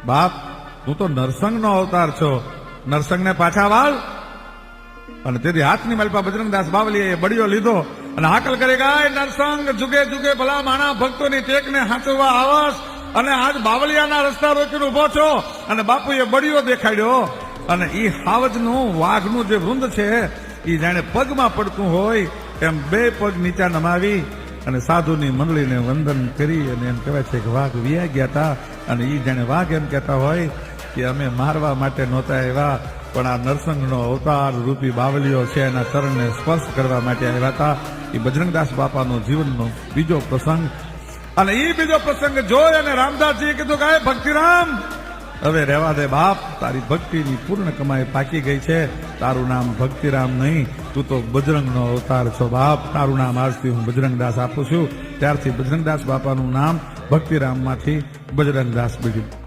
બાપ તું તો નરસંગનો અવતાર છો, નરસંગને પાછા વાળ. અને તેથી હાથની માલપા બજરંગદાસ બાવલીએ બળિયો લીધો અને હાકલ કરી ગાય નરસંગ જુગે જુગે ભલા માણા ભક્તોની ટેકને હાંચવા આવસ. અને આજ બાવલિયાના રસ્તા રોકીને ઉભો છો અને બાપુએ બળિયો દેખાડ્યો. અને ઈ હાવજનું વાઘનું જે વૃંદ છે ઈ જાણે પગમાં પડતું હોય એમ બે પગ નીચા નમાવી અને સાધુની મંડળીને વંદન કરી અને એમ કહેવાય છે કે વાઘ વિયા ગયા હતા. અને ઈ જાણે વાઘ એમ કહેતા હોય કે અમે મારવા માટે નહોતા આવ્યા, પણ આ નરસંગનો અવતાર રૂપી બાવલીઓ છે એના ચરણને સ્પર્શ કરવા માટે આવ્યા હતા. એ બજરંગદાસ બાપાનો જીવનનો બીજો પ્રસંગ. અને એ બીજો પ્રસંગ જોઈ અને રામદાસજીએ કીધું કે ભક્તિરામ હવે રહેવા દે બાપ, તારી ભક્તિની પૂર્ણ કમાઈ પાકી ગઈ છે. તારું નામ ભક્તિરામ નહીં, તું તો બજરંગનો અવતાર છો બાપ. તારું નામ આજથી હું બજરંગદાસ આપું છું. ત્યારથી બજરંગદાસ બાપાનું નામ ભક્તિરામમાંથી બજરંગદાસ બન્યું.